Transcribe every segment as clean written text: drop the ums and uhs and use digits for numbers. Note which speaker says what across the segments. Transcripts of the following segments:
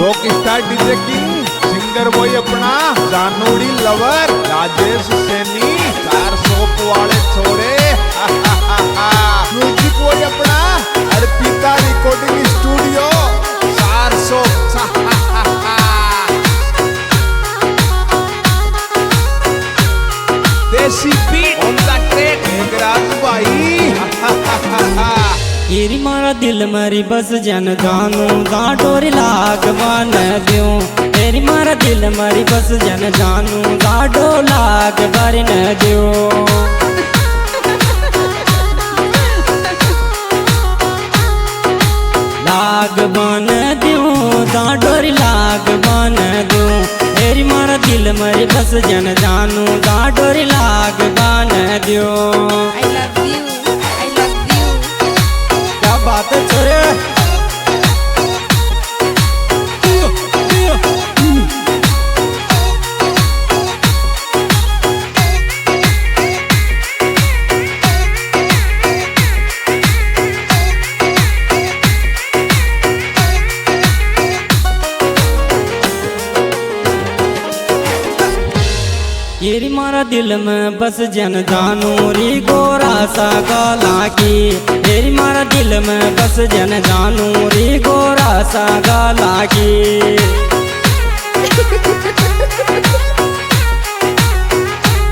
Speaker 1: Rock star DJ king singer boy अपना जानोड़ी lover Rajesh Saini 400 वाले छोड़े म्यूजिक बॉय अपना Arpita recording studio 400 desi beat on the track Raju भाई
Speaker 2: तेरी मारा दिल मरी बस जन जानू गाडोरी लाग बन दूं तेरी मारा दिल मरी बस जन जानू गाडो लाग बन दूं लाग बन दूं गाडोरी लाग बन दूं तेरी मारा दिल मरी बस जन जानू गाडोरी लाग बन दूं बात छोरे तेरी मारा दिल में बस जन जानू री गोरा सा गाला की तेरी मारा दिल में बस जन जानू री गोरा सा गाला की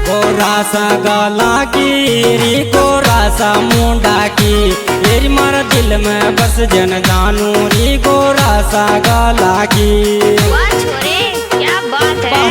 Speaker 2: गोरा सा गाला की री गोरा सा मुंडा की तेरी मारा दिल में बस जन जानू री गोरा सा गाला की
Speaker 3: वाह छोरे क्या बात है।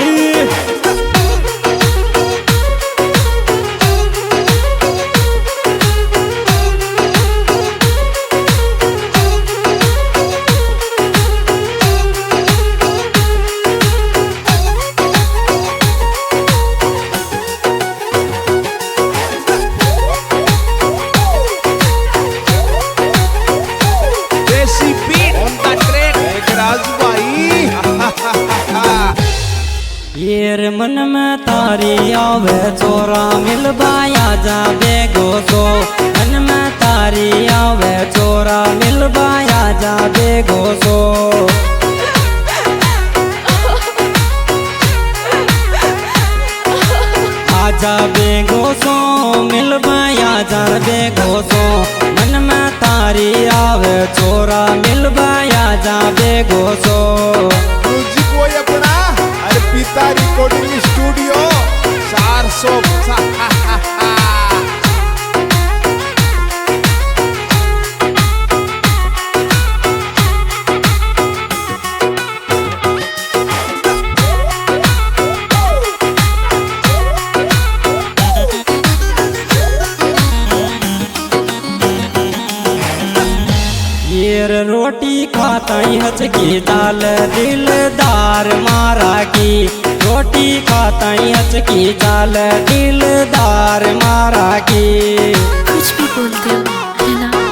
Speaker 2: येर मन में तारी आवे चोरा मिल बाया जाबे गोसो मन में तारी आवे चोरा मिल बाया जाबे गोसो आजा बे गोसो मिल बाया जाबे गोसो मन में तारी आवे चोरा मिल बाया जाबे गोसो
Speaker 1: म्यूजिक वो अपना अर्पिता रिकॉर्डिंग स्टूडियो 400
Speaker 2: येर रोटी खाता हचकी दाल दिलदार मारा की रोटी खाता हचकी दाल दिलदार मारा की
Speaker 3: कुछ भी बोलते हो है ना।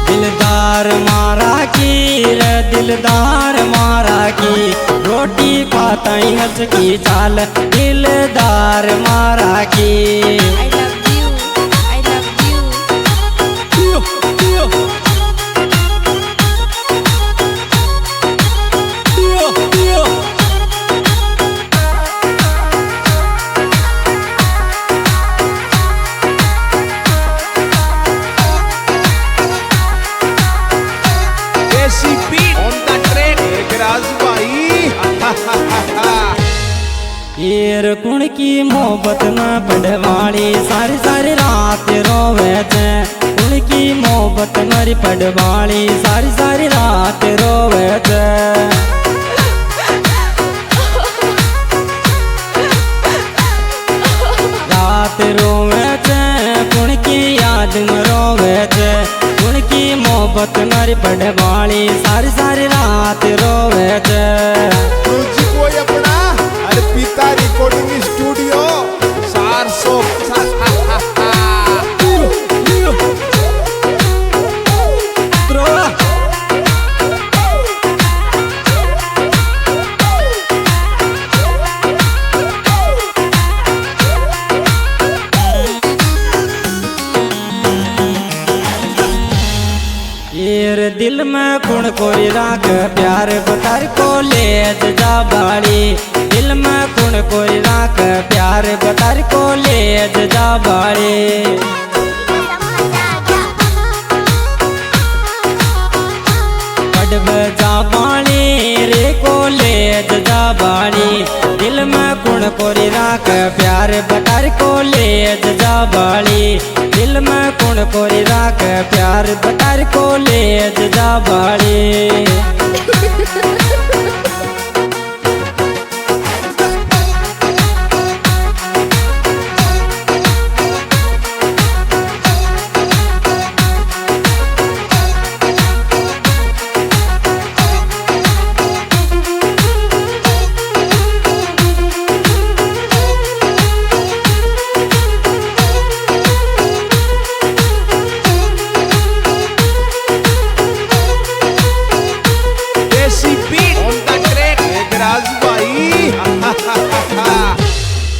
Speaker 2: दिलदार मारा की रे दिलदार मारा की रोटी खाता हचकी दाल दिलदार मारा की येर कुण की मोहब्बत में पड़वाली सारी सारी रात रोवे थे कुण की मोहब्बत मरी पड़वाली सारी सारी रात रोवे थे रात रोवे थे कुण की याद में रोवे थे कुण की मोहब्बत मरी पड़वाली सारी सारी रात रोवे थे
Speaker 1: म्यूजिक वो अपना अर्पिता रिकॉर्डिंग स्टूडियो 400
Speaker 2: एर दिल में कुण कोई राख प्यार बतर को ले जा बाड़ी दिल में कुण कोई राख प्यार बतर को ले जा बाड़ी पड़ब जा बाड़ी रे को ले जा बाड़ी दिल में कुण कोई राख प्यार बतर को ले जा बाड़ी दिल में कुण कोई राख प्यार बतर को ले जा बाड़ी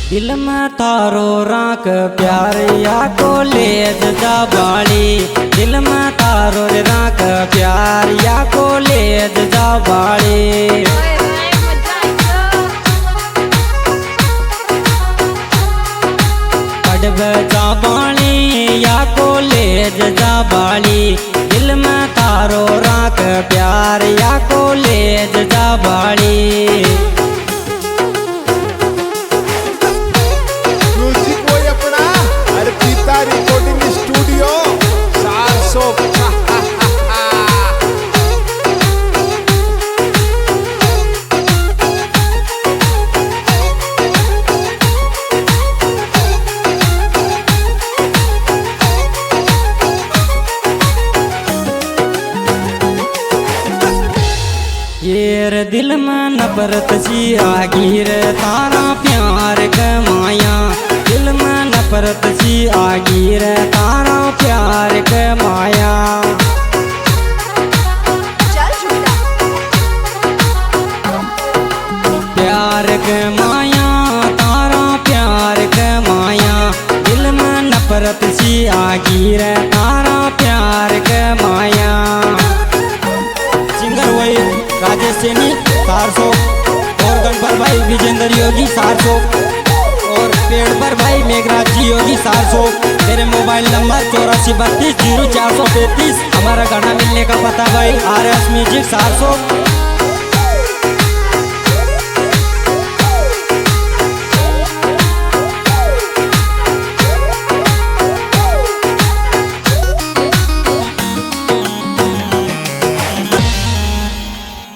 Speaker 2: दिल में तारो राख प्यार या को ले जा बाड़ी दिल में तारो राख प्यार या को ले जा बाड़ी पड़ब जा बाड़ी या को ले जा बाड़ी दिल में तारो राख प्यार या को ले जा बाड़ी
Speaker 1: रिकॉर्डिंग स्टूडियो 400
Speaker 2: येर दिल में नफरत सी आगीर तारा प्यार कमाया दिल में नफरत सी आगीर तारा प्यार कमाया प्यार कमाया तारा प्यार कमाया दिल में नफरत सी आगीर तारा प्यार कमाया सिंगर वही राजेश सैनी 400 और गणपर भाई विजेंद्र योगी 400 और पेड़ पर भाई मेघराज जी योगी 400। मेरे मोबाइल नंबर 84320435। हमारा गाना मिलने का पता भाई RS म्यूजिक 400।